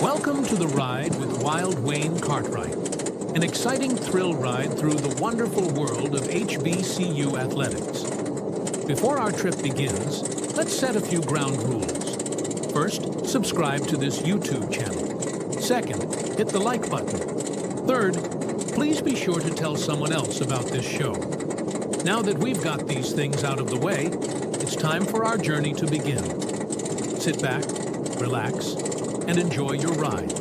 Welcome to the ride with Wild Wayne Cartwright, an exciting thrill ride through the wonderful world of HBCU athletics. Before our trip begins, let's set a few ground rules. First, subscribe to this YouTube channel. Second, hit the like button. Third, please be sure to tell someone else about this show. Now that we've got these things out of the way, it's time for our journey to begin. Sit back, relax, and enjoy your ride.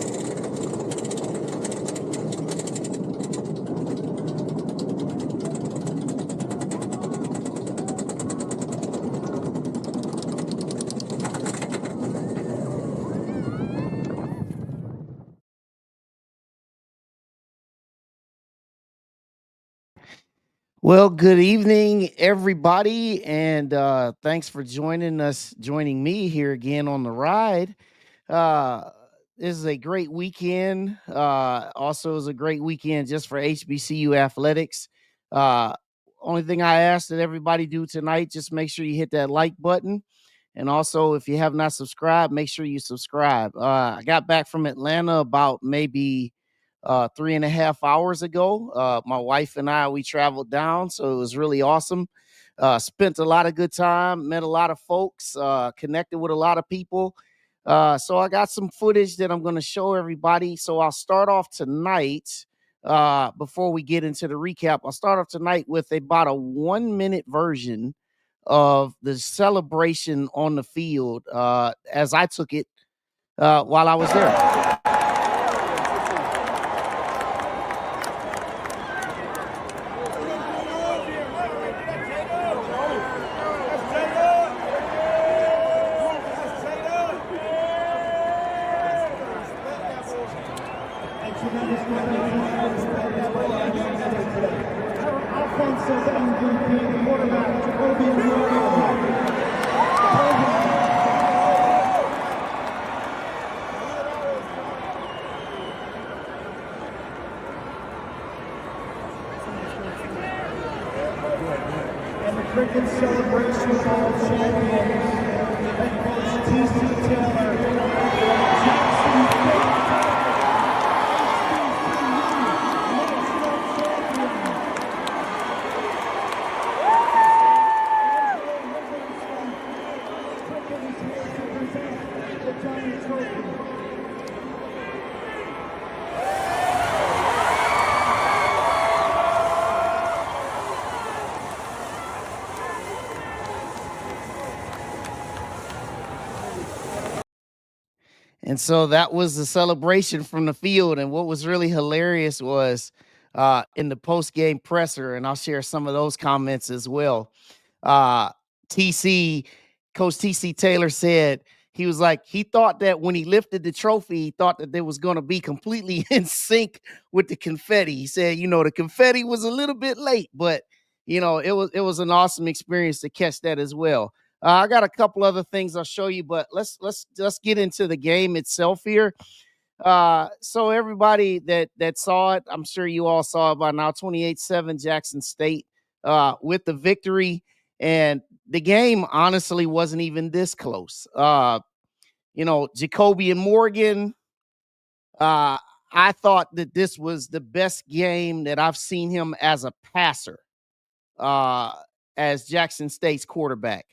Well, good evening, everybody, and thanks for joining me here again on the ride. This is a great weekend. Also, is a great weekend just for HBCU athletics. Uh, Only thing I ask that everybody do tonight, just make sure you hit that like button, and also if you have not subscribed, make sure you subscribe. I got back from Atlanta about maybe 3.5 hours ago. My wife and we traveled down, so it was really awesome. Spent a lot of good time, met a lot of folks, connected with a lot of people. So I got some footage that I'm going to show everybody. So I'll start off tonight. Before we get into the recap, I'll start off tonight with about a 1-minute version of the celebration on the field as I took it while I was there. Cricket Celebration Hall champions, head coach T.C. Taylor, Jackson State. And so that was the celebration from the field. And what was really hilarious was in the post-game presser, and I'll share some of those comments as well. Coach T.C. Taylor said, he was like, he thought that when he lifted the trophy, he thought that they was going to be completely in sync with the confetti. He said, the confetti was a little bit late, but it was an awesome experience to catch that as well. I got a couple other things I'll show you, but let's get into the game itself here. So everybody that saw it, I'm sure you all saw it by now. 28-7 Jackson State with the victory, and the game honestly wasn't even this close. Jacoby and Morgan. I thought that this was the best game that I've seen him as a passer, as Jackson State's quarterback.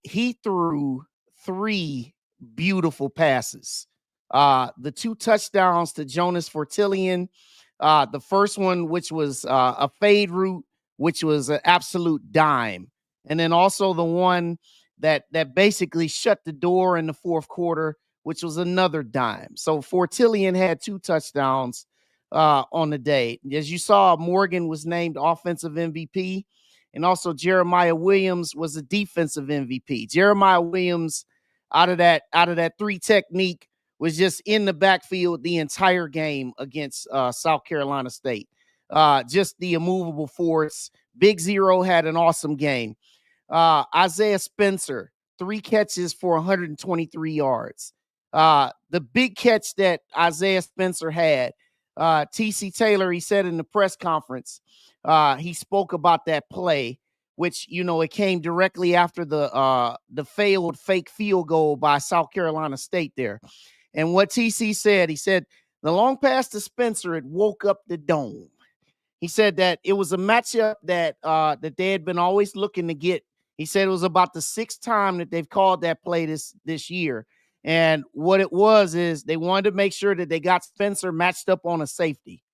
He threw 3 beautiful passes. The 2 touchdowns to Jonas Fortillion. The first one, which was a fade route, which was an absolute dime. And then also the one that basically shut the door in the fourth quarter, which was another dime. So Fortillion had 2 touchdowns on the day. As you saw, Morgan was named offensive MVP. And also Jeremiah Williams was a defensive MVP. Jeremiah Williams, out of that 3 technique, was just in the backfield the entire game against South Carolina State. Just the immovable force. Big Zero had an awesome game. Isaiah Spencer, 3 catches for 123 yards. The big catch that Isaiah Spencer had, T.C. Taylor, he said in the press conference, he spoke about that play, which, it came directly after the failed fake field goal by South Carolina State there. And what TC said, he said, the long pass to Spencer, it woke up the dome. He said that it was a matchup that they had been always looking to get. He said it was about the 6th time that they've called that play this year. And what it was is they wanted to make sure that they got Spencer matched up on a safety.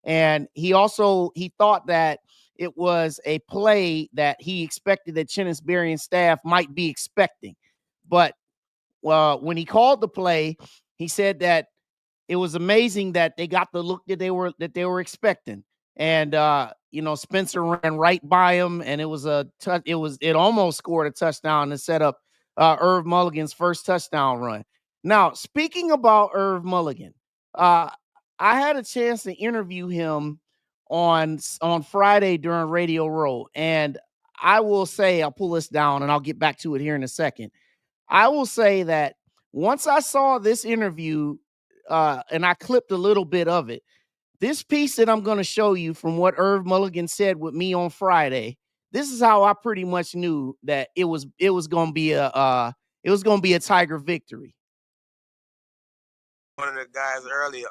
And he thought that it was a play that he expected that Chennis Berry and staff might be expecting. But when he called the play, he said that it was amazing that they got the look that they were expecting. And Spencer ran right by him, and it was it almost scored a touchdown to set up Irv Mulligan's first touchdown run. Now, speaking about Irv Mulligan, I had a chance to interview him on Friday during Radio Row, and I will say, I'll pull this down and I'll get back to it here in a second. I will say that once I saw this interview, and I clipped a little bit of it, this piece that I'm going to show you from what Irv Mulligan said with me on Friday, this is how I pretty much knew that it was going to be a Tiger victory. One of the guys earlier,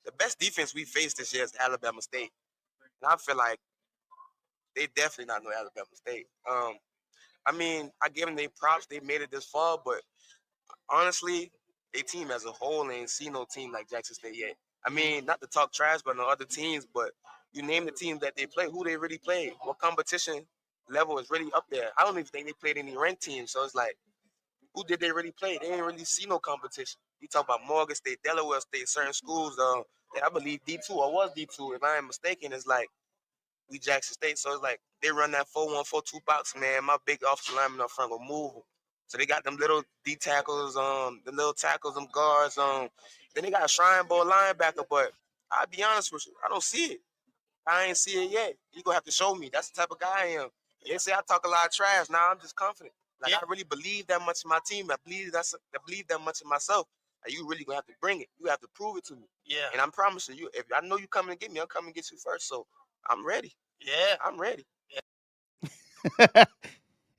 the best defense we faced this year is Alabama State, and I feel like they definitely not no Alabama State. I mean, I give them their props; they made it this far, but honestly, their team as a whole ain't seen no team like Jackson State yet. I mean, not to talk trash, but no other teams, but you name the teams that they play, who they really played, what competition level is really up there. I don't even think they played any ranked teams, so it's like, who did they really play? They didn't really see no competition. You talk about Morgan State, Delaware State, certain schools, I believe D2 or was D2, if I ain't mistaken, it's like we Jackson State, so it's like they run that 4-1-4-2 box, man. My big offensive lineman up front will move them. So they got them little D tackles, the little tackles, them guards. Then they got a Shrine Bowl linebacker, but I'll be honest with you, I don't see it. I ain't see it yet. You gonna have to show me. That's the type of guy I am. They say I talk a lot of trash. Now I'm just confident. Like, I really believe that much in my team. I believe that much in myself. Like, you really gonna have to bring it. You have to prove it to me. Yeah. And I'm promising you, if I know you coming to get me, I'm coming to get you first. So I'm ready. Yeah, I'm ready. Yeah.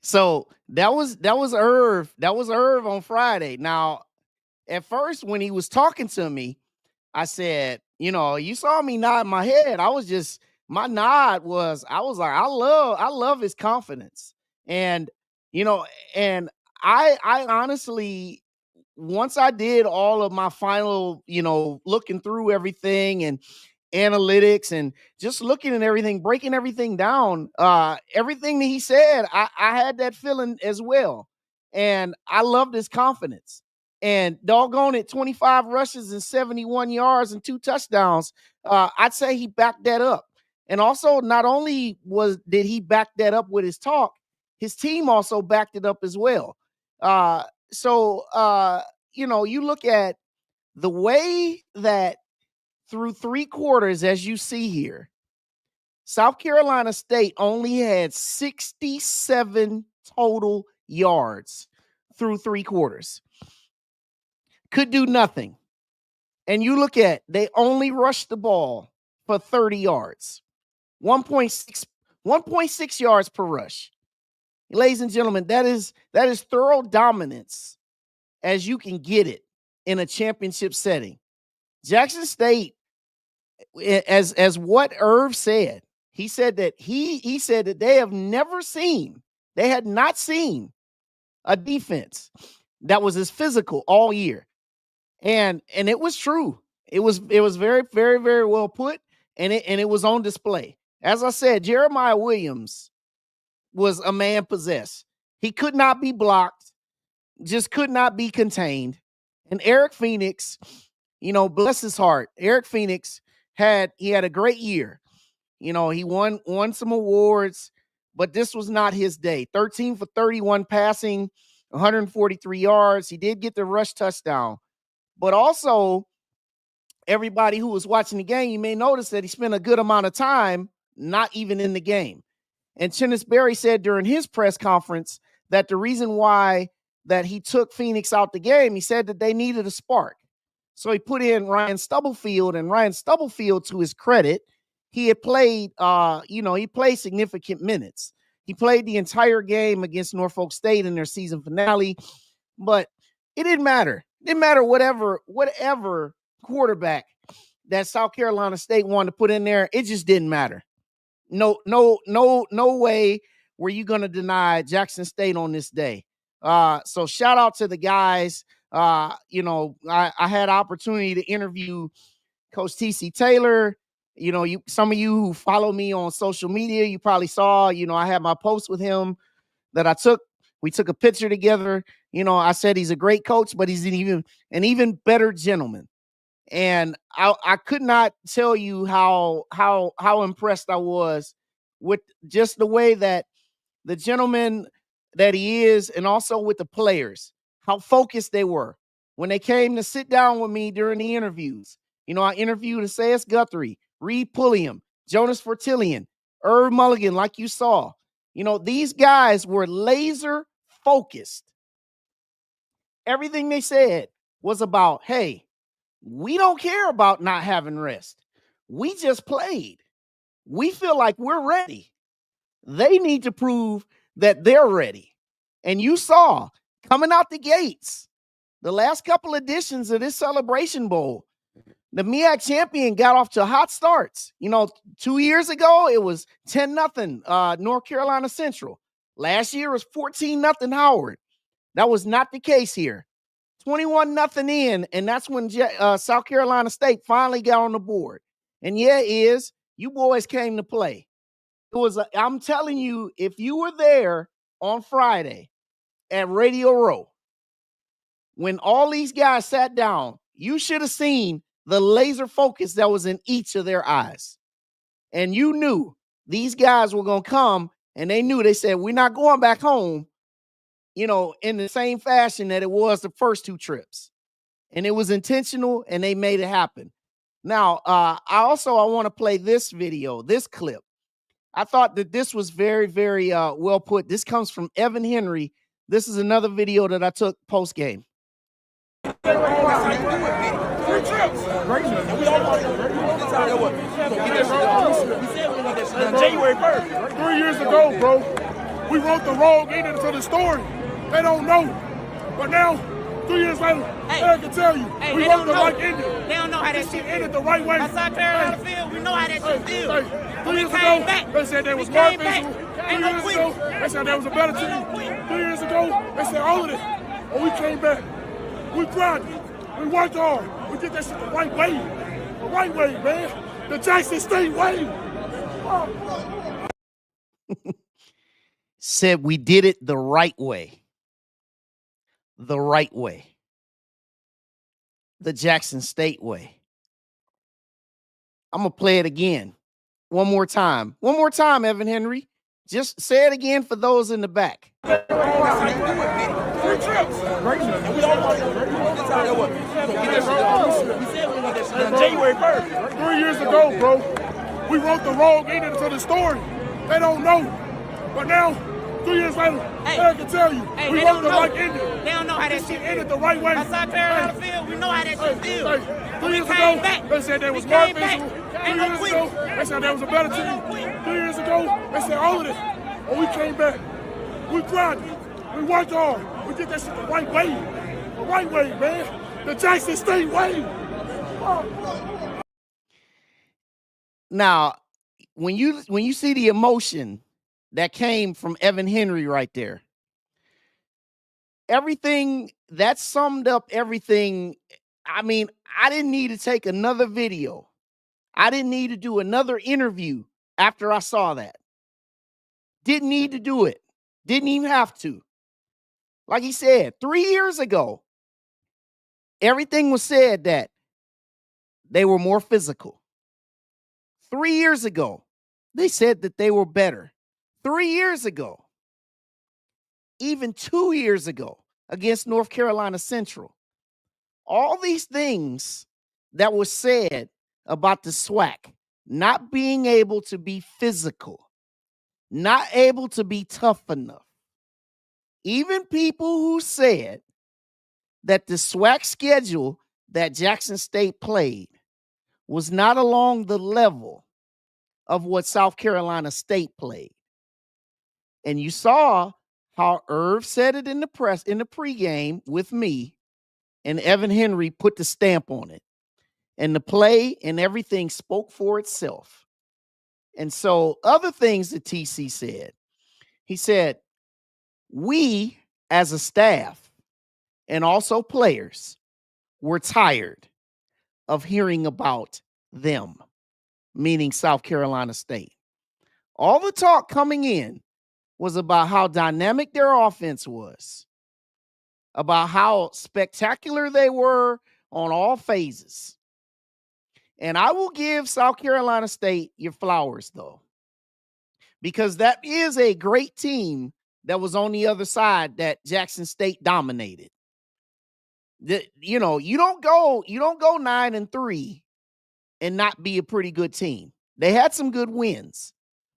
So that was Irv. That was Irv on Friday. Now, at first, when he was talking to me, I said, you saw me nod my head. My nod was, I was like, I love his confidence. And, and I honestly, once I did all of my final, looking through everything and analytics and just looking at everything, breaking everything down, everything that he said, I had that feeling as well. And I loved his confidence. And doggone it, 25 rushes and 71 yards and 2 touchdowns. I'd say he backed that up. And also, not only did he back that up with his talk, his team also backed it up as well. So you look at the way that through 3 quarters, as you see here, South Carolina State only had 67 total yards through 3 quarters. Could do nothing. And you look at, they only rushed the ball for 30 yards. 1.6 yards per rush. Ladies and gentlemen, that is thorough dominance as you can get it in a championship setting. Jackson State, as what Irv said, he said that he said that they had not seen a defense that was as physical all year. And it was true. It was very, very, very well put, and it was on display. As I said, Jeremiah Williams was a man possessed. He could not be blocked, just could not be contained. And Eric Phoenix, bless his heart, Eric Phoenix had a great year. He won some awards, but this was not his day. 13 for 31 passing, 143 yards. He did get the rush touchdown. But also, everybody who was watching the game, you may notice that he spent a good amount of time not even in the game. And Chennis Berry said during his press conference that the reason why that he took Phoenix out the game, he said that they needed a spark. So he put in Ryan Stubblefield, and Ryan Stubblefield, to his credit, he had played, he played significant minutes. He played the entire game against Norfolk State in their season finale, but it didn't matter. Didn't matter whatever quarterback that South Carolina State wanted to put in there. It just didn't matter. No way were you going to deny Jackson State on this day. So shout out to the guys. I had opportunity to interview Coach TC Taylor. Some of you who follow me on social media, you probably saw, I had my post with him that I took. We took a picture together. I said he's a great coach, but he's an even better gentleman. And I could not tell you how impressed I was with just the way that the gentleman that he is, and also with the players, how focused they were when they came to sit down with me during the interviews. I interviewed Asayas Guthrie, Reed Pulliam, Jonas Fortillion, Irv Mulligan, like you saw. These guys were laser focused. Everything they said was about, hey, we don't care about not having rest. We just played. We feel like we're ready. They need to prove that they're ready. And you saw coming out the gates, the last couple editions of this Celebration Bowl, the MEAC champion got off to hot starts. 2 years ago, it was 10-0 North Carolina Central. Last year was 14-0 Howard. That was not the case here. 21-0 in, and that's when South Carolina State finally got on the board. And you boys came to play. I'm telling you, if you were there on Friday at Radio Row, when all these guys sat down, you should have seen the laser focus that was in each of their eyes. And you knew these guys were going to come, and they said, we're not going back home, in the same fashion that it was the first two trips. And it was intentional, and they made it happen. Now, I want to play this video, this clip. I thought that this was very, very well put. This comes from Evan Henry. This is another video that I took post-game. January 1st. 3 years ago, bro, we wrote the wrong ending to the story. They don't know. But now, 3 years later, I can tell you, we wrote the right ending. They don't know how that shit ended the right way. South Carolina field, we know how that shit feels. 3 years ago, they said they was more physical. 3 years ago, they said they was a better team. 3 years ago, they said all of this. But we came back. We grinded. We worked hard. We did that shit the right way. The right way, man. The Jackson State way. Said we did it the right way. The right way. The Jackson State way. I'm going to play it again. One more time. One more time, Evan Henry. Just say it again for those in the back. 3 trips. January 1st. 3 years ago, bro, we wrote the wrong ending to the story. They don't know. But now, 3 years later, I can tell you, we wrote the right ending. They don't know how that shit ended the right way. South Carolina field, we know how that shit feels. 3 years ago, they said they was more physical. 3 years ago, they said they was a better team. 3 years ago, they said all of this. But we came back. We grinded. We worked hard. We did that shit the right way. The right way, man. The Jackson State way. Now, when you see the emotion that came from Evan Henry right there, everything that summed up everything. I mean, I didn't need to take another video. I didn't need to do another interview after I saw that. Didn't need to do it. Didn't even have to. Like he said, 3 years ago, everything was said that they were more physical. 3 years ago, they said that they were better. 3 years ago, even 2 years ago, against North Carolina Central. All these things that were said about the SWAC not being able to be physical, not able to be tough enough. Even people who said that the SWAC schedule that Jackson State played was not along the level of what South Carolina State played. And you saw how Irv said it in the pregame with me. and Evan Henry put the stamp on it. And the play and everything spoke for itself. And so other things that TC said, he said, we as a staff and also players were tired of hearing about them, meaning South Carolina State. All the talk coming in was about how dynamic their offense was, about how spectacular they were on all phases. And I will give South Carolina State your flowers, though, because that is a great team that was on the other side that Jackson State dominated. You don't go 9-3 and not be a pretty good team. They had some good wins,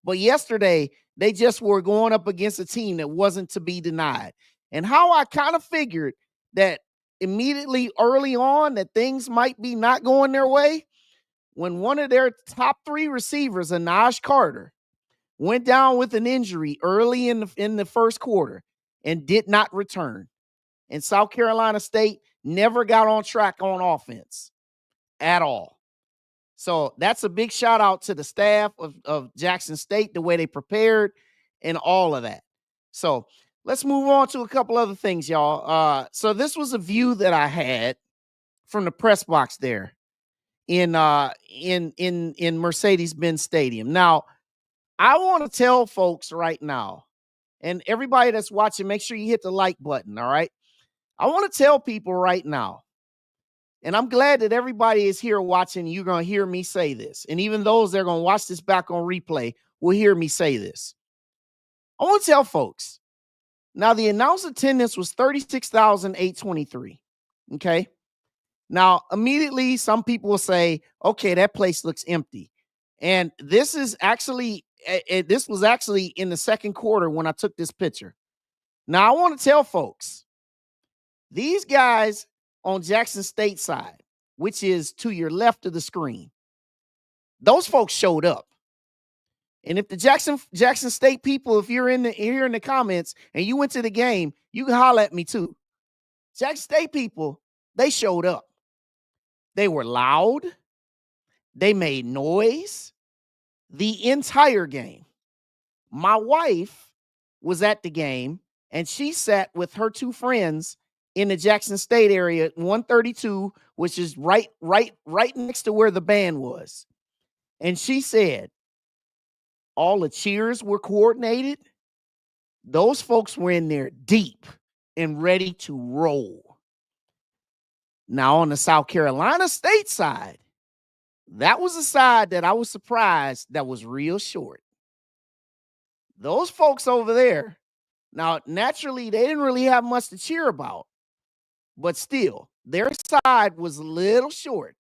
but yesterday they just were going up against a team that wasn't to be denied. And how I kind of figured that immediately early on that things might be not going their way, when one of their top 3 receivers, Anaj Carter, went down with an injury early in the first quarter and did not return. And South Carolina State never got on track on offense at all. So that's a big shout out to the staff of Jackson State, the way they prepared and all of that. So let's move on to a couple other things, y'all. So this was a view that I had from the press box there in Mercedes-Benz Stadium. Now, I want to tell folks right now, and everybody that's watching, make sure you hit the like button, all right? I want to tell people right now, and I'm glad that everybody is here watching. You're going to hear me say this. And even those that are going to watch this back on replay will hear me say this. I want to tell folks, now the announced attendance was 36,823, okay? Now, immediately, some people will say, okay, that place looks empty. And this was actually in the second quarter when I took this picture. Now, I want to tell folks, these guys on Jackson State side, which is to your left of the screen, those folks showed up. And if the Jackson State people, if you're in the comments and you went to the game, you can holler at me too. Jackson State people, they showed up. They were loud. They made noise the entire game. My wife was at the game, and she sat with her 2 friends in the Jackson State area, 132, which is right next to where the band was. And she said, all the cheers were coordinated. Those folks were in there deep and ready to roll. Now, on the South Carolina State side, that was a side that I was surprised that was real short. Those folks over there, now, naturally, they didn't really have much to cheer about, but still, their side was a little short.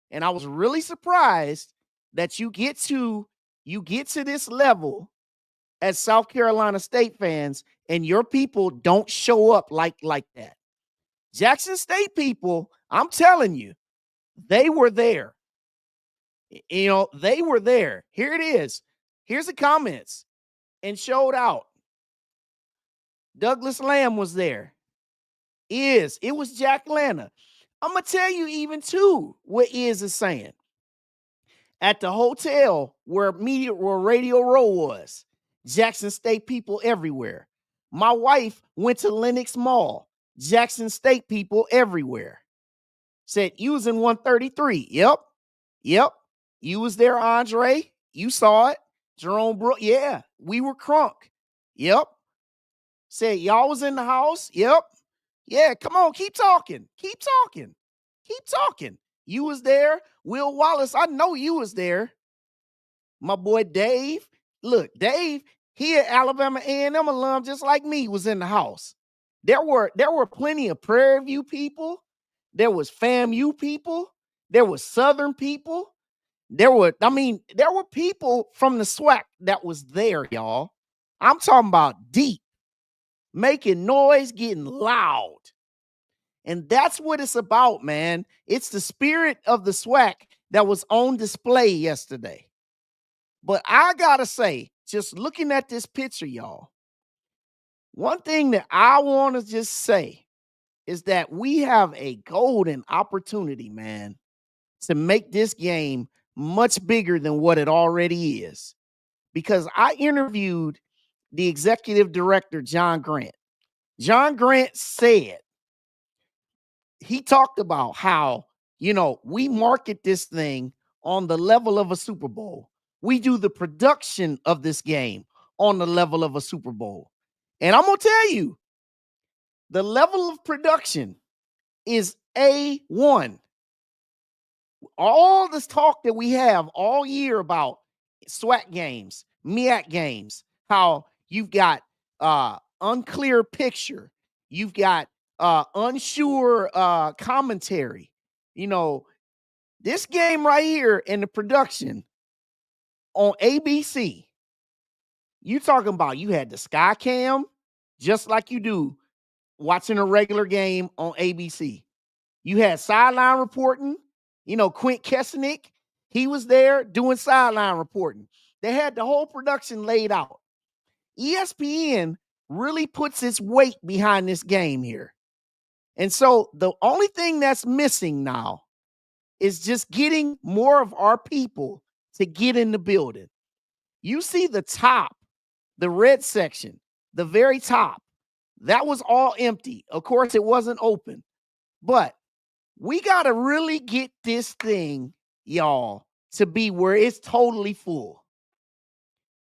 And I was really surprised that you get to this level as South Carolina State fans and your people don't show up like that. Jackson State people, I'm telling you, they were there. They were there. Here it is. Here's the comments and showed out. Douglas Lamb was there. It was Jack Lana. I'm going to tell you even too what is saying. At the hotel where Radio Row was, Jackson State people everywhere. My wife went to Lenox Mall. Jackson State people everywhere. Said, you was in 133. Yep. You was there, Andre. You saw it. Jerome Brook. Yeah, we were crunk. Yep. Said, y'all was in the house. Yep. Yeah, come on. Keep talking. You was there. Will Wallace, I know you was there. My boy Dave. Look, Dave, he an Alabama A&M alum just like me, was in the house. There were plenty of Prairie View people. There was FAMU people. There was Southern people. There were people from the SWAC that was there, y'all. I'm talking about deep, making noise, getting loud. And that's what it's about, man. It's the spirit of the SWAC that was on display yesterday. But I gotta say, just looking at this picture, y'all, one thing that I want to just say is that we have a golden opportunity, man, to make this game much bigger than what it already is. Because I interviewed the executive director, John Grant. John Grant said, he talked about how, we market this thing on the level of a Super Bowl. We do the production of this game on the level of a Super Bowl. And I'm going to tell you, the level of production is A1. All this talk that we have all year about SWAC games, MEAC games, how you've got unclear picture, you've got unsure commentary. This game right here in the production on ABC, you talking about you had the sky cam just like you do watching a regular game on ABC. You had sideline reporting. Quint Kesenick, he was there doing sideline reporting. They had the whole production laid out. ESPN really puts its weight behind this game here. And so the only thing that's missing now is just getting more of our people to get in the building. You see the top, the red section, the very top, that was all empty. Of course, it wasn't open, but we got to really get this thing, y'all, to be where it's totally full.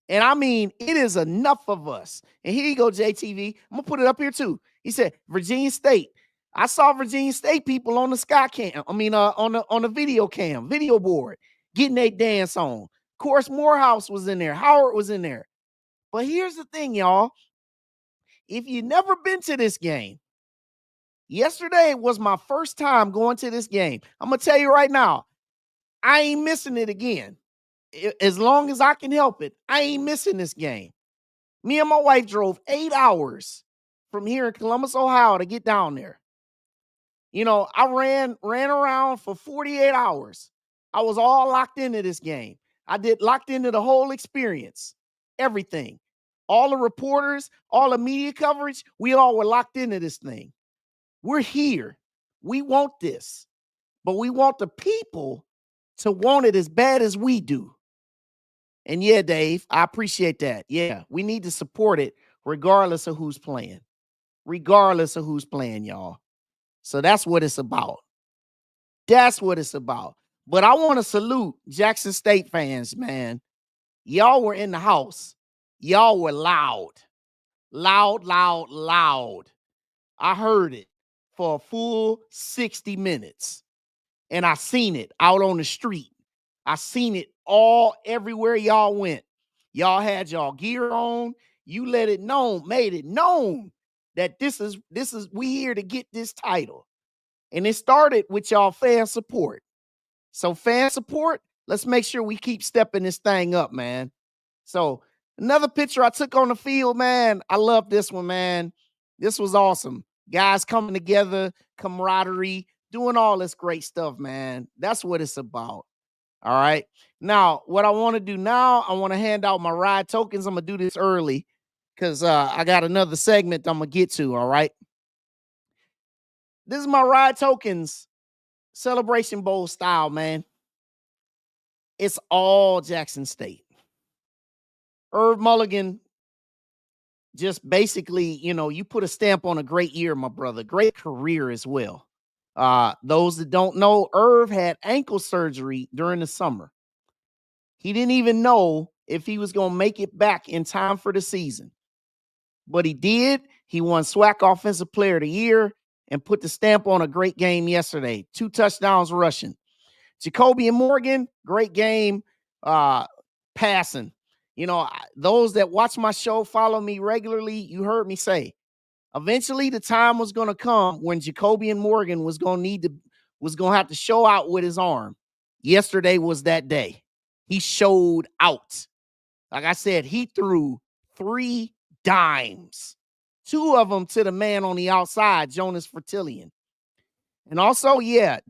And I mean, it is enough of us. And here you go, JTV. I'm going to put it up here too. He said, Virginia State. I saw Virginia State people on the sky cam. On the video board, getting their dance on. Of course, Morehouse was in there. Howard was in there. But here's the thing, y'all. If you've never been to this game, yesterday was my first time going to this game. I'm going to tell you right now, I ain't missing it again. As long as I can help it, I ain't missing this game. Me and my wife drove 8 hours from here in Columbus, Ohio to get down there. I ran around for 48 hours. I was all locked into this game. Locked into the whole experience, everything. All the reporters, all the media coverage, we all were locked into this thing. We're here. We want this, but we want the people to want it as bad as we do. And yeah, Dave, I appreciate that. Yeah, we need to support it regardless of who's playing. Regardless of who's playing, y'all. So that's what it's about. That's what it's about. But I want to salute Jackson State fans, man. Y'all were in the house. Y'all were loud. Loud, loud, loud. I heard it for a full 60 minutes. And I seen it out on the street. I seen it everywhere y'all went. Y'all had y'all gear on. You made it known that this is we here to get this title. And it started with y'all fan support. So fan support, let's make sure we keep stepping this thing up, man. So another picture I took on the field, man. I love this one, man. This was awesome. Guys coming together, camaraderie, doing all this great stuff, man. That's what it's about. All right. Now, what I want to do now, I want to hand out my ride tokens. I'm going to do this early because I got another segment I'm going to get to. All right. This is my ride tokens Celebration Bowl style, man. It's all Jackson State. Irv Mulligan just basically, you put a stamp on a great year, my brother. Great career as well. Those that don't know, Irv had ankle surgery during the summer. He didn't even know if he was going to make it back in time for the season. But he did. He won SWAC Offensive Player of the Year and put the stamp on a great game yesterday. 2 touchdowns rushing. Jacoby and Morgan, great game passing. Those that watch my show, follow me regularly, you heard me say, eventually the time was going to come when Jacoby and Morgan was going to have to show out with his arm. Yesterday was that day. He showed out. Like I said, he threw 3 dimes. 2 of them to the man on the outside, Jonas Fertillion. And also,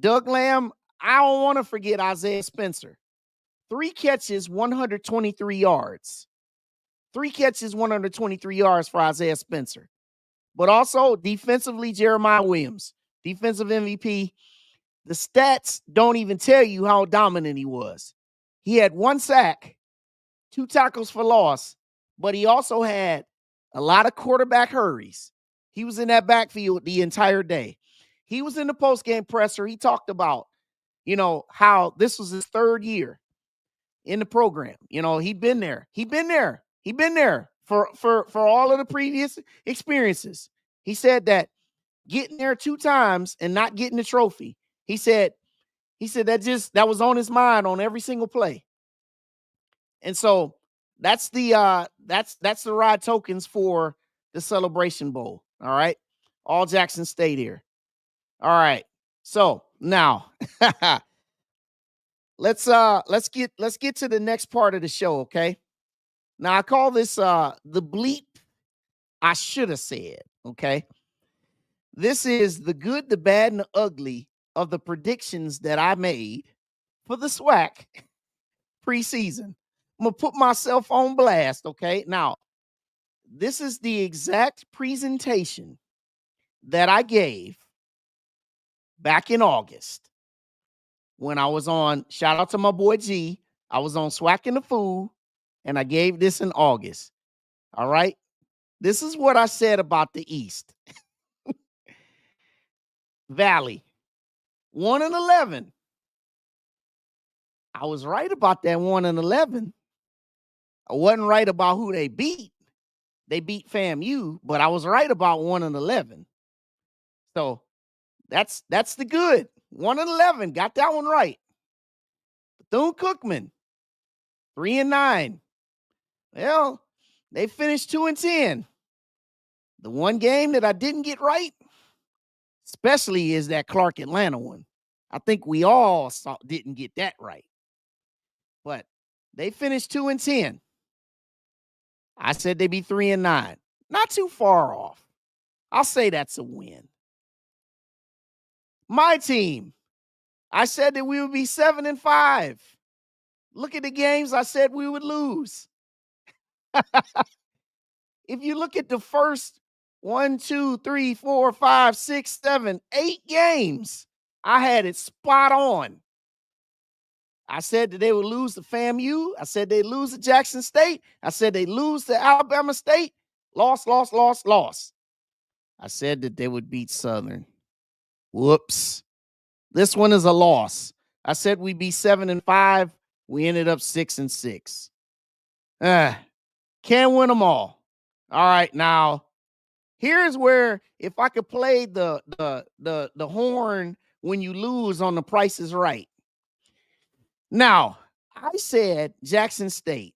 Doug Lamb, I don't want to forget Isaiah Spencer. 3 catches, 123 yards. 3 catches, 123 yards for Isaiah Spencer. but also defensively, Jeremiah Williams, defensive MVP. The stats don't even tell you how dominant he was. He had 1 sack, 2 tackles for loss, but he also had a lot of quarterback hurries. He was in that backfield the entire day. He was in the postgame presser. He talked about, how this was his 3rd year in the program. He'd been there. He'd been there for all of the previous experiences. He said that getting there 2 times and not getting the trophy. He said that was on his mind on every single play. And so that's the ride tokens for the Celebration Bowl. All right. All Jackson State here. All right. So now let's get to the next part of the show. Okay. Now I call this the bleep I should have said. Okay. This is the good, the bad, and the ugly of the predictions that I made for the SWAC preseason. I'm going to put myself on blast, okay? Now, this is the exact presentation that I gave back in August when I was on, shout out to my boy G, I was on SWAC and the Fool, and I gave this in August, all right? This is what I said about the East. Valley. 1-11. I was right about that 1-11. I wasn't right about who they beat. They beat FAMU, but I was right about 1-11. So that's the good. 1-11. Got that one right. Bethune-Cookman, 3-9. Well, they finished 2-10. The one game that I didn't get right, especially, is that Clark Atlanta one. I think we all didn't get that right. But they finished 2-10. I said they'd be 3-9. Not too far off. I'll say that's a win. My team, I said that we would be 7-5. Look at the games I said we would lose. If you look at the first 1, 2, 3, 4, 5, 6, 7, 8 games, I had it spot on. I said that they would lose to FAMU. I said they'd lose to Jackson State. I said they'd lose to Alabama State. Loss. I said that they would beat Southern. Whoops. This one is a loss. I said we'd be 7-5. We ended up 6-6. Can't win them all. All right, now here's where, if I could play the horn when you lose on The Price is Right. Now, I said Jackson State,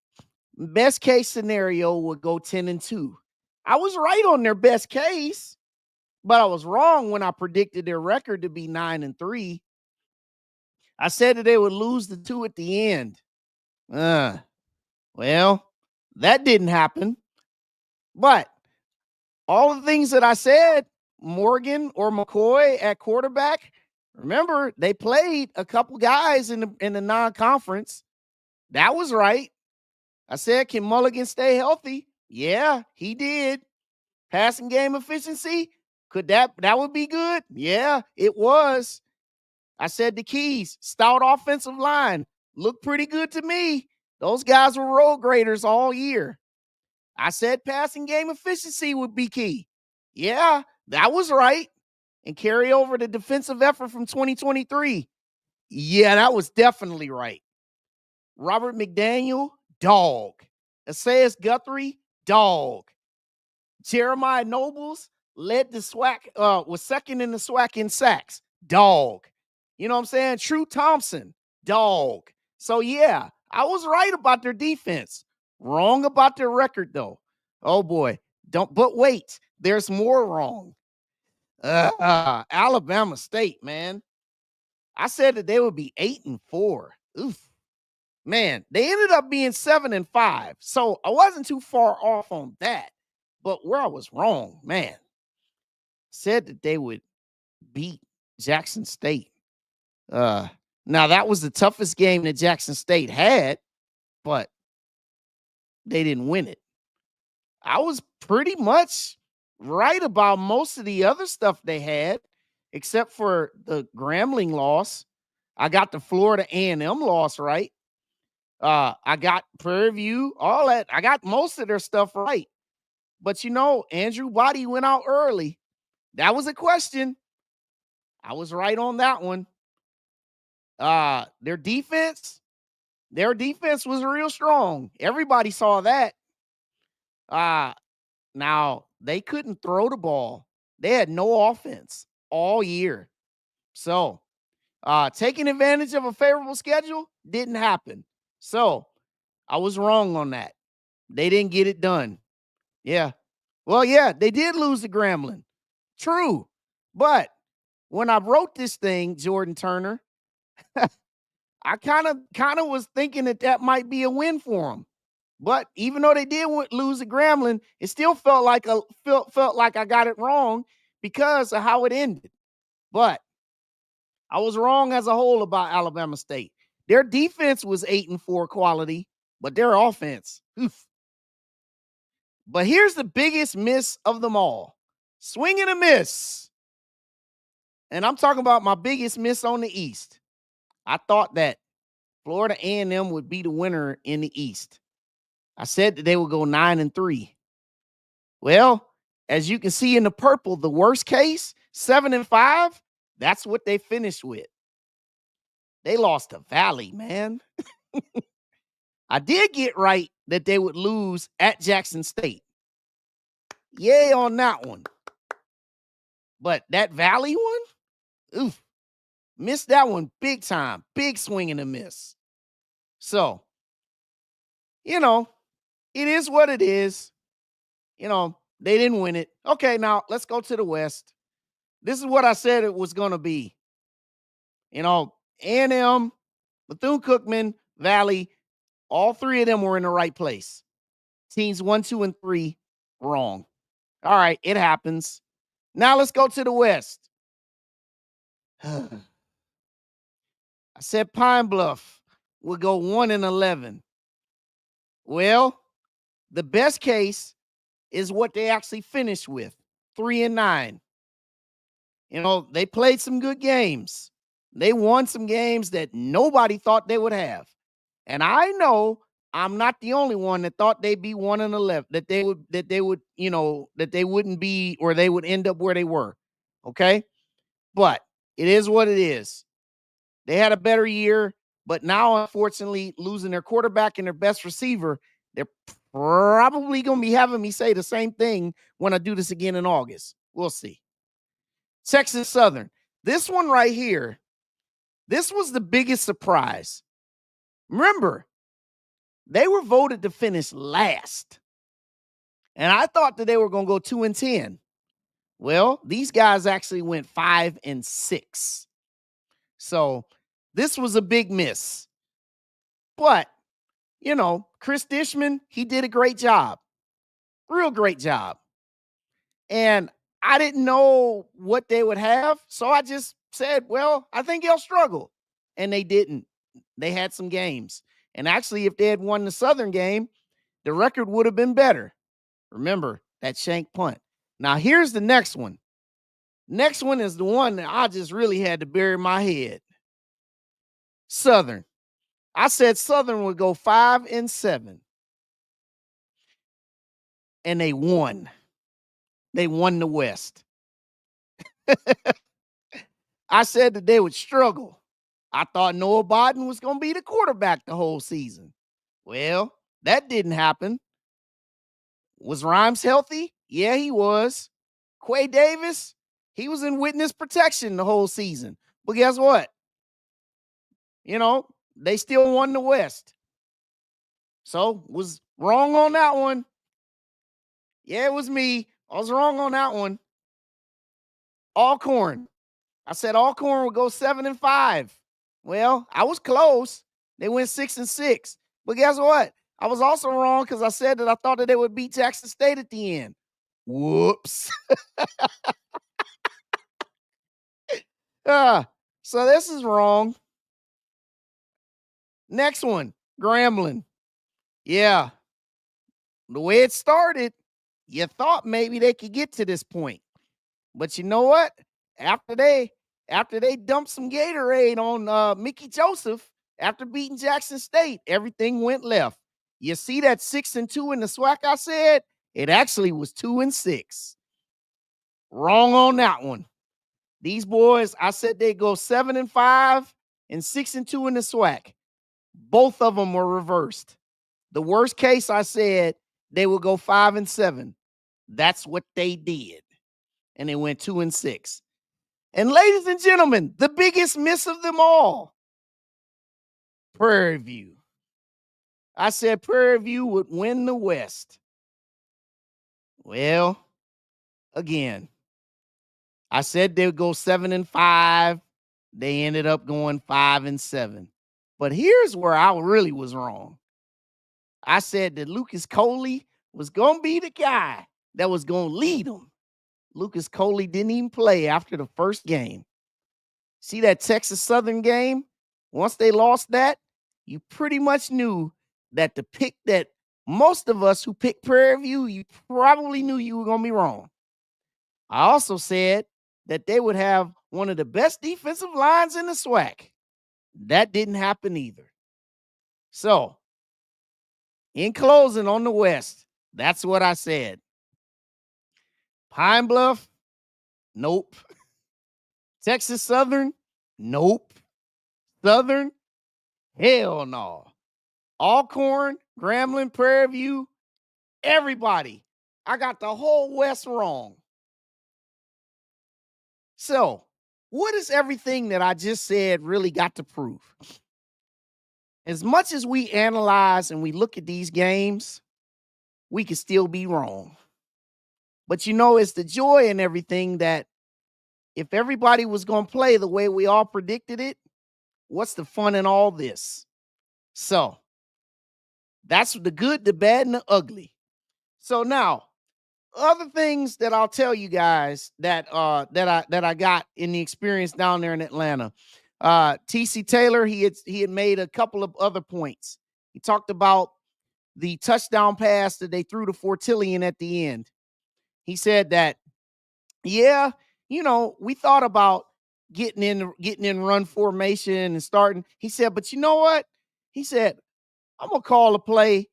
best case scenario, would go 10-2. I was right on their best case, but I was wrong when I predicted their record to be 9-3. I said that they would lose the 2 at the end. Well, that didn't happen. But all the things that I said, Morgan or McCoy at quarterback, remember, they played a couple guys in the non-conference. That was right. I said, can Mulligan stay healthy? Yeah, he did. Passing game efficiency, that would be good? Yeah, it was. I said the keys, stout offensive line, looked pretty good to me. Those guys were road graders all year. I said passing game efficiency would be key. Yeah, that was right. And carry over the defensive effort from 2023. Yeah, that was definitely right. Robert McDaniel, dog. Esaias Guthrie, dog. Jeremiah Nobles led the SWAC, was second in the SWAC in sacks, dog. You know what I'm saying? True Thompson, dog. So yeah, I was right about their defense. Wrong about their record, though. Oh boy. But wait, there's more wrong. Alabama State, man. I said that they would be 8-4. Oof. Man, they ended up being 7-5. So I wasn't too far off on that. But where I was wrong, man, said that they would beat Jackson State. Now that was the toughest game that Jackson State had, but they didn't win it. I was pretty much right about most of the other stuff they had, except for the Grambling loss. I got the Florida A&M loss right. I got Prairie View, all that. I got most of their stuff right. But Andrew Body went out early. That was a question. I was right on that one. Their defense was real strong. Everybody saw that. Now they couldn't throw the ball. They had no offense all year. So, taking advantage of a favorable schedule didn't happen. So, I was wrong on that. They didn't get it done. Yeah. Well, yeah, they did lose to Grambling. True. But when I wrote this thing, Jordan Turner, I kind of was thinking that might be a win for them. But even though they did lose to Grambling, it still felt like I got it wrong because of how it ended. But I was wrong as a whole about Alabama State. Their defense was 8-4 quality, but their offense, oof. But here's the biggest miss of them all. Swing and a miss. And I'm talking about my biggest miss on the East. I thought that Florida A&M would be the winner in the East. I said that they would go 9-3. Well, as you can see in the purple, the worst case, 7-5, that's what they finished with. They lost to Valley, man. I did get right that they would lose at Jackson State. Yay on that one. But that Valley one, oof, missed that one big time. Big swing and a miss. So, it is what it is. They didn't win it. Okay, now let's go to the West. This is what I said it was going to be. A&M, Bethune-Cookman, Valley, all three of them were in the right place. Teams 1, 2, and 3, wrong. All right, it happens. Now let's go to the West. I said Pine Bluff would go 1-11. Well, the best case is what they actually finished with, 3-9. They played some good games. They won some games that nobody thought they would have. And I know I'm not the only one that thought they'd be 1-11, that they wouldn't be, or they would end up where they were. Okay? But it is what it is. They had a better year, but now, unfortunately, losing their quarterback and their best receiver, they're probably going to be having me say the same thing when I do this again in August. We'll see. Texas Southern. This one right here, this was the biggest surprise. Remember, they were voted to finish last. And I thought that they were going to go 2-10. Well, these guys actually went 5-6. So this was a big miss. But, Chris Dishman, he did a great job. Real great job. And I didn't know what they would have. So I just said, well, I think they'll struggle. And they didn't. They had some games. And actually, if they had won the Southern game, the record would have been better. Remember that shank punt. Now, here's the next one. Next one is the one that I just really had to bury my head. Southern. I said Southern would go 5-7. And they won. They won the West. I said that they would struggle. I thought Noah Bodden was going to be the quarterback the whole season. Well, that didn't happen. Was Rhymes healthy? Yeah, he was. Quay Davis, he was in witness protection the whole season. But guess what? They still won the West. So, was wrong on that one. Yeah, it was me. I was wrong on that one. Alcorn. I said Alcorn would go 7-5. Well, I was close. They went 6-6. But guess what? I was also wrong because I said that I thought that they would beat Jackson State at the end. Whoops. So this is wrong. Next one, Grambling. Yeah. The way it started, You thought maybe they could get to this point. But you know what? After they dumped some Gatorade on Mickey Joseph after beating Jackson State, everything went left. You see that 6-2 in the SWAC I said? It actually was 2-6. Wrong on that one. These boys, I said they go 7-5 and 6-2 in the SWAC. Both of them were reversed. The worst case, I said they would go 5-7. That's what they did. And they went 2-6. And ladies and gentlemen, the biggest miss of them all, Prairie View. I said Prairie View would win the West. Well, again, I said they would go 7-5. They ended up going 5-7. But here's where I really was wrong. I said that Lucas Coley was going to be the guy that was going to lead them. Lucas Coley didn't even play after the first game. See that Texas Southern game? Once they lost that, you pretty much knew that the pick that most of us who picked Prairie View, you probably knew you were going to be wrong. I also said that they would have one of the best defensive lines in the SWAC. That didn't happen either. So, in closing on the West, that's what I said. Pine Bluff, nope. Texas Southern, nope. Southern, hell no. Alcorn, Grambling, Prairie View, everybody. I got the whole West wrong. So, what is everything that I just said really got to prove? As much as we analyze and we look at these games, we can still be wrong. But you know, it's the joy in everything that if everybody was going to play the way we all predicted it, what's the fun in all this? So, that's the good, the bad, and the ugly. So now, other things that I'll tell you guys that I got in the experience down there in Atlanta. TC Taylor, he had made a couple of other points. He talked about the touchdown pass that they threw to Fortillion at the end. He said that, yeah, you know, we thought about getting in run formation and starting. He said, but you know what? He said, I'm gonna call a play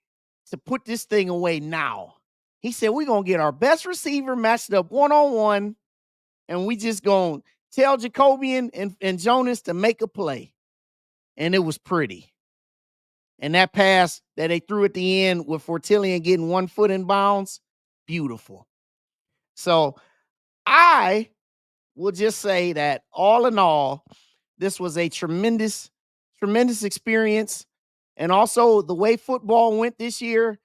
to put this thing away now. He said, we're going to get our best receiver matched up one-on-one, and we just going to tell Jacobian and Jonas to make a play. And it was pretty. And that pass that they threw at the end with Fortillion getting 1 foot in bounds, beautiful. So I will just say that all in all, this was a tremendous, tremendous experience. And also the way football went this year,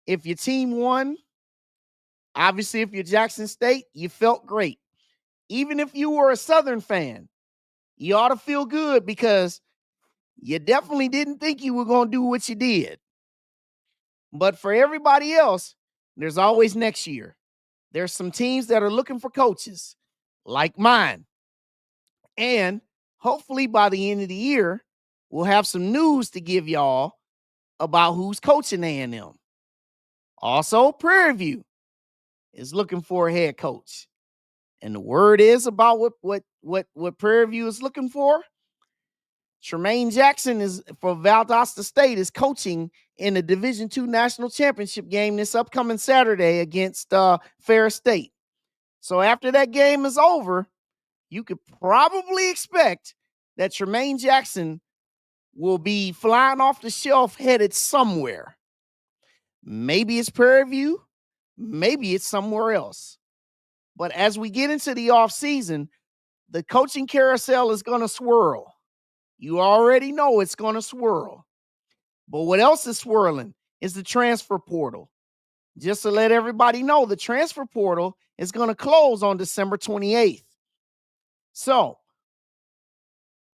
if your team won, obviously, if you're Jackson State, you felt great. Even if you were a Southern fan, you ought to feel good because you definitely didn't think you were going to do what you did. But for everybody else, there's always next year. There's some teams that are looking for coaches like mine. And hopefully by the end of the year, we'll have some news to give y'all about who's coaching A&M. Also, Prairie View is looking for a head coach. And the word is about what Prairie View is looking for. Tremaine Jackson is for Valdosta State is coaching in the Division II National Championship game this upcoming Saturday against Ferris State. So after that game is over, you could probably expect that Tremaine Jackson will be flying off the shelf headed somewhere. Maybe it's Prairie View. Maybe it's somewhere else. But as we get into the offseason, the coaching carousel is going to swirl. You already know it's going to swirl. But what else is swirling is the transfer portal. Just to let everybody know, the transfer portal is going to close on December 28th. So,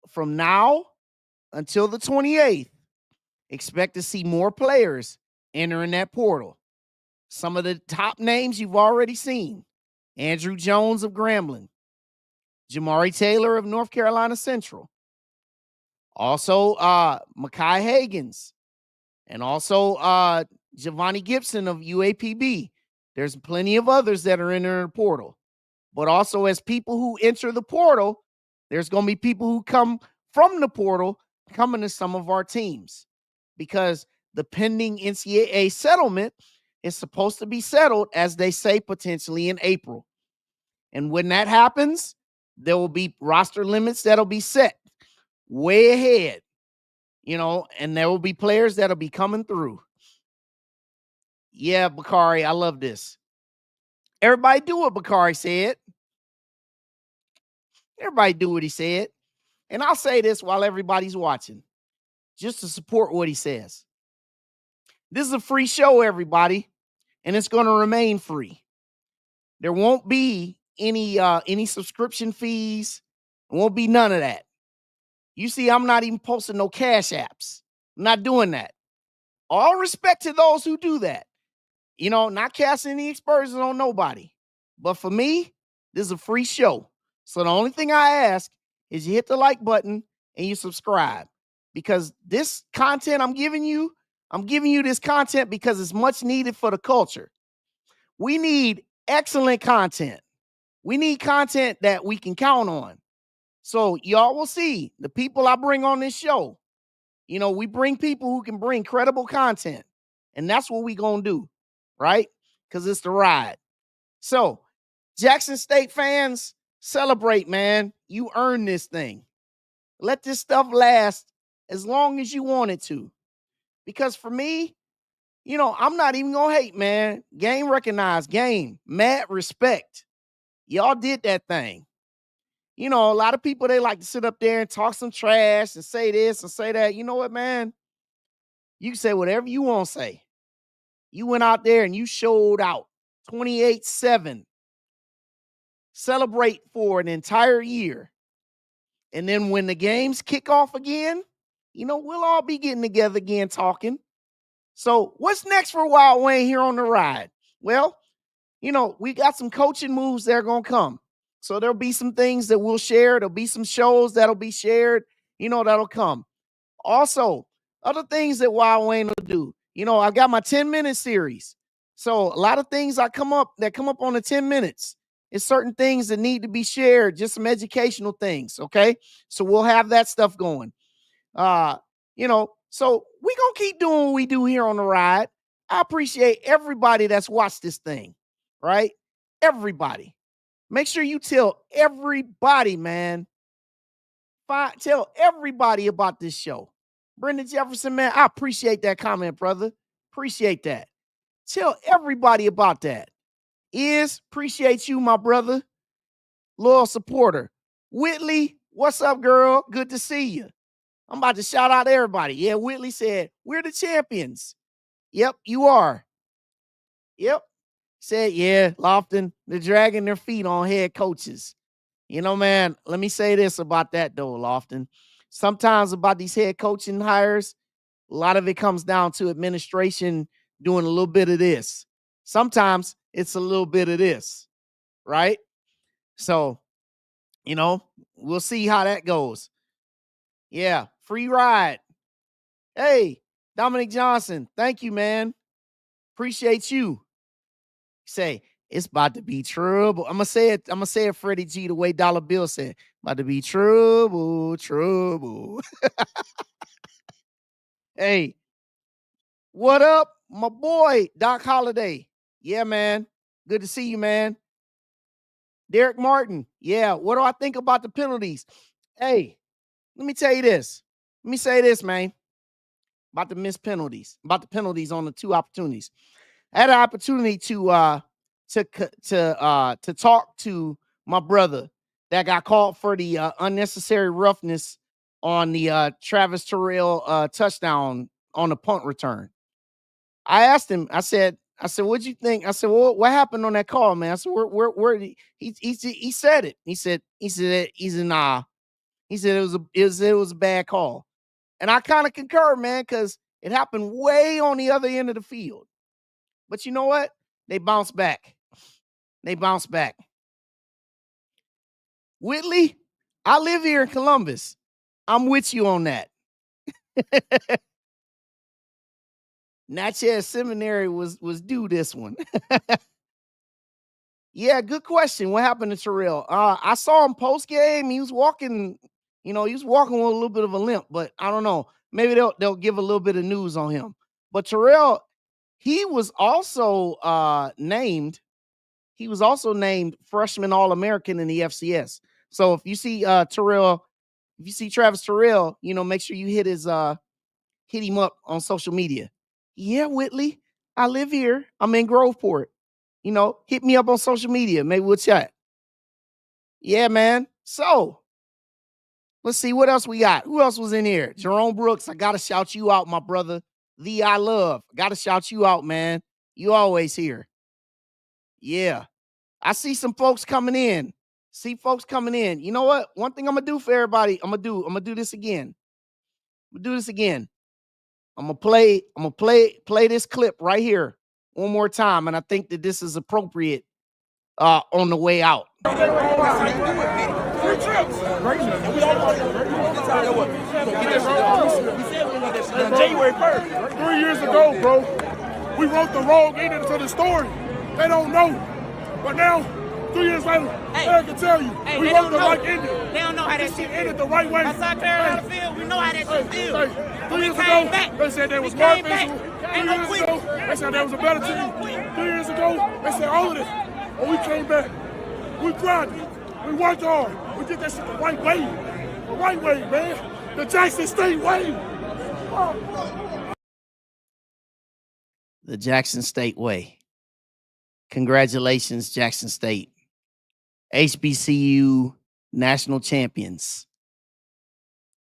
from now until the 28th, expect to see more players entering that portal. Some of the top names you've already seen. Andrew Jones of Grambling. Jamari Taylor of North Carolina Central. Also, Makai Hagans. And also, Giovanni Gibson of UAPB. There's plenty of others that are entering the portal. But also, as people who enter the portal, there's going to be people who come from the portal coming to some of our teams, because the pending NCAA settlement is supposed to be settled, as they say, potentially in April. And when that happens, there will be roster limits that'll be set way ahead, and there will be players that'll be coming through. Yeah, Bakari, I love this. Everybody do what Bakari said. Everybody do what he said. And I'll say this while everybody's watching, just to support what he says. This is a free show, everybody, and it's going to remain free. There won't be any subscription fees. There won't be none of that. You see, I'm not even posting no cash apps. I'm not doing that. All respect to those who do that. Not casting any aspersions on nobody. But for me, this is a free show. So the only thing I ask is you hit the like button and you subscribe, because this content I'm giving you this content because it's much needed for the culture. We need excellent content. We need content that we can count on. So y'all will see the people I bring on this show. We bring people who can bring credible content, and that's what we gonna do, right? Because it's the ride. So Jackson State fans, celebrate, man. You earned this thing. Let this stuff last as long as you want it to. Because for me, I'm not even going to hate, man. Game recognized, game, mad respect. Y'all did that thing. A lot of people, they like to sit up there and talk some trash and say this and say that. You know what, man? You can say whatever you want to say. You went out there and you showed out 28-7. Celebrate for an entire year. And then when the games kick off again, we'll all be getting together again talking. So what's next for Wild Wayne here on the ride? Well, we got some coaching moves that are going to come. So there'll be some things that we'll share. There'll be some shows that'll be shared, that'll come. Also, other things that Wild Wayne will do. I got my 10-minute series. So a lot of things that come up on the 10 minutes. It's certain things that need to be shared, just some educational things, okay? So we'll have that stuff going. So we're going to keep doing what we do here on the ride. I appreciate everybody that's watched this thing, right? Everybody. Make sure you tell everybody, man. Tell everybody about this show. Brendan Jefferson, man, I appreciate that comment, brother. Appreciate that. Tell everybody about that. Appreciate you, my brother. Loyal supporter. Whitley, what's up, girl? Good to see you. I'm about to shout out everybody. Yeah, Whitley said, we're the champions. Yep, you are. Yep. Said, yeah, Lofton, they're dragging their feet on head coaches. Man, let me say this about that, though, Lofton. Sometimes about these head coaching hires, a lot of it comes down to administration doing a little bit of this. Sometimes it's a little bit of this, right? So, we'll see how that goes. Yeah, free ride. Hey, Dominic Johnson, thank you, man. Appreciate you. Say, it's about to be trouble. I'm gonna say it, Freddie G, the way Dollar Bill said. About to be trouble. Hey, what up, my boy, Doc Holliday? Yeah, man. Good to see you, man. Derek Martin. Yeah, what do I think about the penalties? Hey, let me tell you this. Let me say this, man. About the missed penalties. About the penalties on the two opportunities. I had an opportunity to talk to my brother that got called for the unnecessary roughness on the Travis Terrell touchdown on the punt return. I asked him, I said, what'd you think? I said, well, what happened on that call, man? I said, where did he said it. He said, nah. He said it was a bad call. And I kind of concur, man, because it happened way on the other end of the field. But you know what? They bounced back. Whitley, I live here in Columbus. I'm with you on that. Natchez Seminary was due this one. Yeah, good question. What happened to Terrell? I saw him post game. He was walking, he was walking with a little bit of a limp, but I don't know. Maybe they'll give a little bit of news on him. But Terrell, he was also named. He was also named freshman All-American in the FCS. So if you see Terrell, if you see Travis Terrell, make sure you hit him up on social media. Yeah, Whitley, I live here. I'm in Groveport. Hit me up on social media. Maybe we'll chat. Yeah, man. So let's see what else we got. Who else was in here? Jerome Brooks. I gotta shout you out, my brother. The I love. Gotta shout you out, man. You always here. Yeah. I see some folks coming in. You know what? One thing I'm gonna do for everybody, I'm gonna do this again. I'm gonna play this clip right here one more time, and I think that this is appropriate on the way out. January 1st. 3 years ago, bro, we wrote the wrong ending to the story. They don't know. But now, 3 years later, I can tell you, we wrote the right ending. They don't know how that shit ended the right way. Outside Carolina field, we know how that shit feels. 3 years ago, they said they was more physical. 3 years ago, they said they was a better team. 3 years ago, they said all of this. When we came back, we grinded. We worked hard. We did that shit the right way. The right way, man. The Jackson State way. The Jackson State way. Congratulations, Jackson State. HBCU national champions.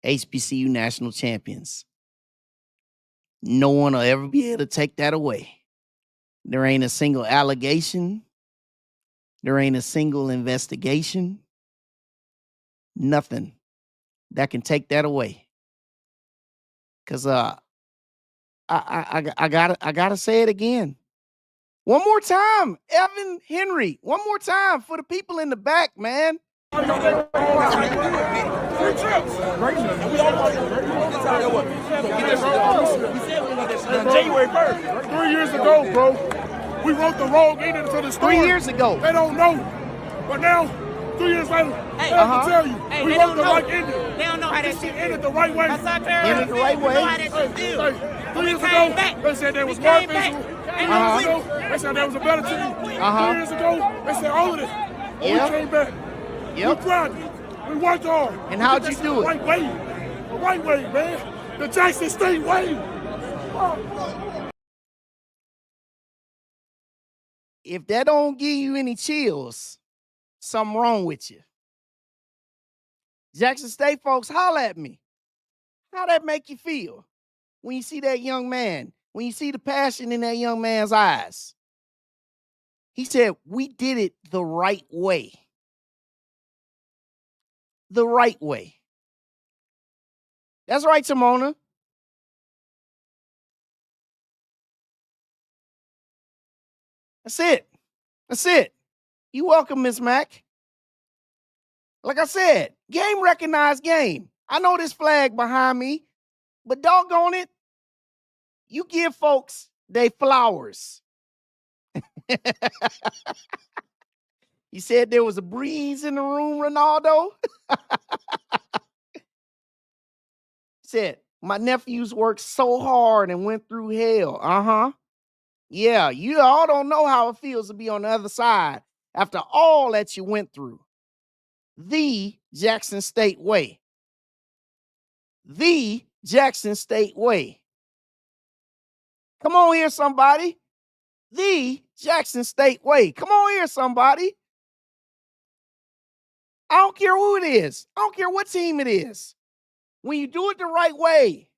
HBCU national champions. No one will ever be able to take that away. There ain't a single allegation. There ain't a single investigation. Nothing that can take that away. Cause I gotta say it again. One more time, Evan Henry. One more time for the people in the back, man. January 1st. 3 years ago, bro, we wrote the wrong ending to the story. 3 years ago. They don't know. But now, 3 years later, I can tell you, we wrote the right ending. They don't know how that shit ended the right way. Outside Carolina Ended the right field, we know how way. that shit feels. 3 years ago, they said they was more physical. 3 years ago, they said they was a better team. 3 years ago, they said all of this. When we came back, we grinded. We worked hard. And how'd you do it? The right way, man. The Jackson State way. If that don't give you any chills, something wrong with you. Jackson State folks, holla at me. How that make you feel when you see that young man, when you see the passion in that young man's eyes? He said, we did it the right way. The right way. That's right, Simona. That's it. That's it. You welcome, Miss Mac. Like I said, game recognized game. I know this flag behind me, but doggone it, you give folks they flowers. You said there was a breeze in the room, Ronaldo. Said, my nephews worked so hard and went through hell. Yeah, you all don't know how it feels to be on the other side after all that you went through. The Jackson State way. The Jackson State way. Come on here, somebody. The Jackson State way. Come on here, somebody. I don't care who it is. I don't care what team it is. When you do it the right way,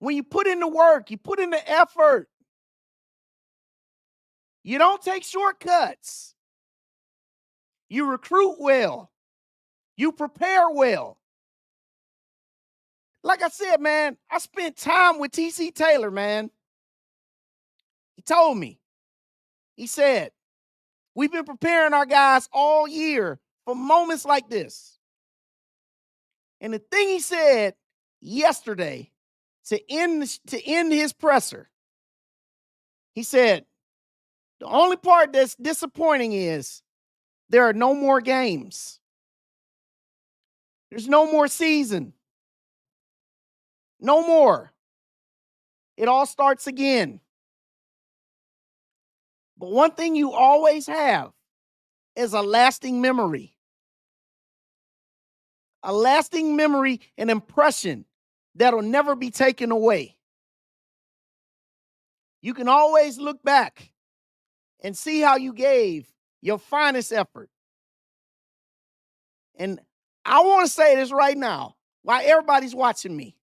when you put in the work, you put in the effort, you don't take shortcuts. You recruit well. You prepare well. Like I said, man, I spent time with TC Taylor, man. He told me. He said, we've been preparing our guys all year for moments like this. And the thing he said yesterday to end his presser, he said, The only part that's disappointing is there are no more games. There's no more season. No more. It all starts again. But one thing you always have is a lasting memory. A lasting memory, an impression that'll never be taken away. You can always look back and see how you gave your finest effort. And I want to say this right now, while everybody's watching me.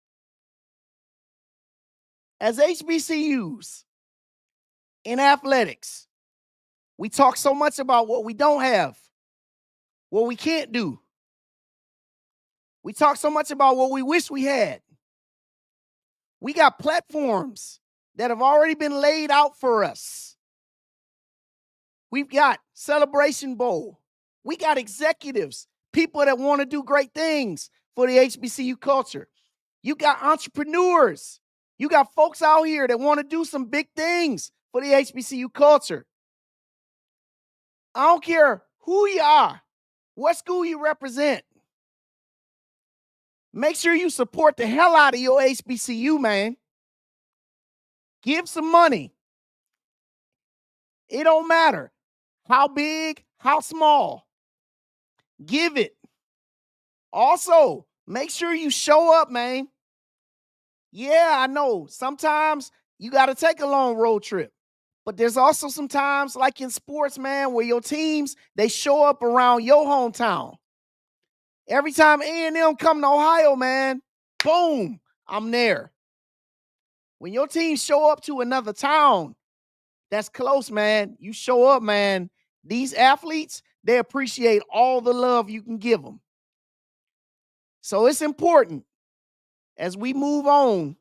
As HBCUs in athletics, we talk so much about what we don't have, what we can't do. We talk so much about what we wish we had. We got platforms that have already been laid out for us. We've got Celebration Bowl. We got executives, people that want to do great things for the HBCU culture. You got entrepreneurs. You got folks out here that want to do some big things for the HBCU culture. I don't care who you are, what school you represent. Make sure you support the hell out of your HBCU, man. Give some money. It don't matter how big, how small. Give it. Also, make sure you show up, man. Yeah, I know. Sometimes you got to take a long road trip. But there's also some times, like in sports, man, where your teams, they show up around your hometown. Every time A&M come to Ohio, man, boom, I'm there. When your team show up to another town that's close, man, you show up, man. These athletes, they appreciate all the love you can give them. So it's important as we move on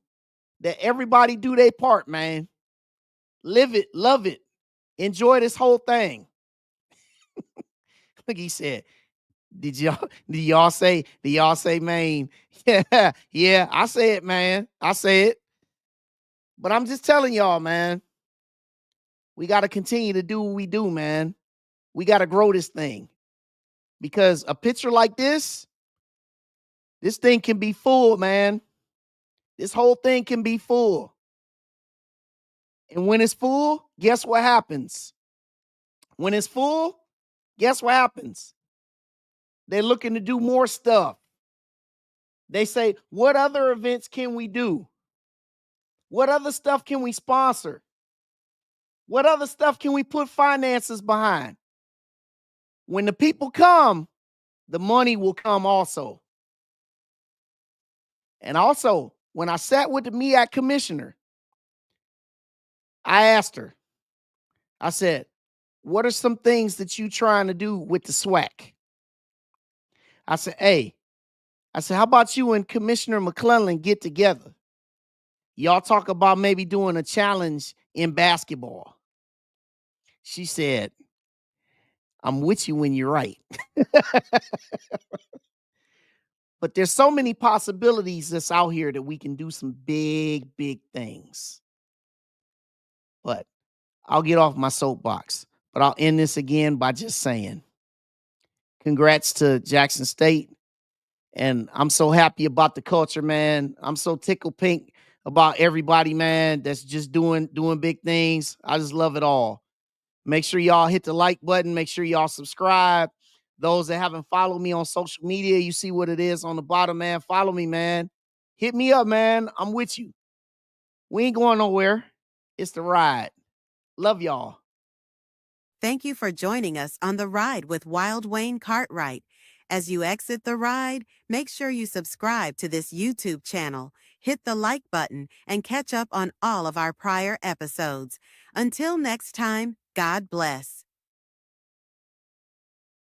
that everybody do their part, man. Live it, love it, enjoy this whole thing. Look, he said, did y'all say, man? Yeah, I say it, man. I say it. But I'm just telling y'all, man, we got to continue to do what we do, man. We got to grow this thing. Because a picture like this thing can be full, man. This whole thing can be full. And when it's full, guess what happens? When it's full, guess what happens? They're looking to do more stuff. They say, what other events can we do? What other stuff can we sponsor? What other stuff can we put finances behind? When the people come, the money will come also. And also, when I sat with the MEAC commissioner, I asked her, I said, what are some things that you trying to do with the SWAC? I said, hey, how about you and Commissioner McClellan get together? Y'all talk about maybe doing a challenge in basketball. She said, I'm with you when you're right. But there's so many possibilities that's out here that we can do some big, big things. But I'll get off my soapbox. But I'll end this again by just saying, congrats to Jackson State. And I'm so happy about the culture, man. I'm so tickled pink about everybody, man, that's just doing big things. I just love it all. Make sure y'all hit the like button. Make sure y'all subscribe. Those that haven't followed me on social media, you see what it is on the bottom, man. Follow me, man. Hit me up, man. I'm with you. We ain't going nowhere. It's the ride. Love y'all. Thank you for joining us on the ride with Wild Wayne Cartwright. As you exit the ride, make sure you subscribe to this YouTube channel, hit the like button, and catch up on all of our prior episodes. Until next time, God bless.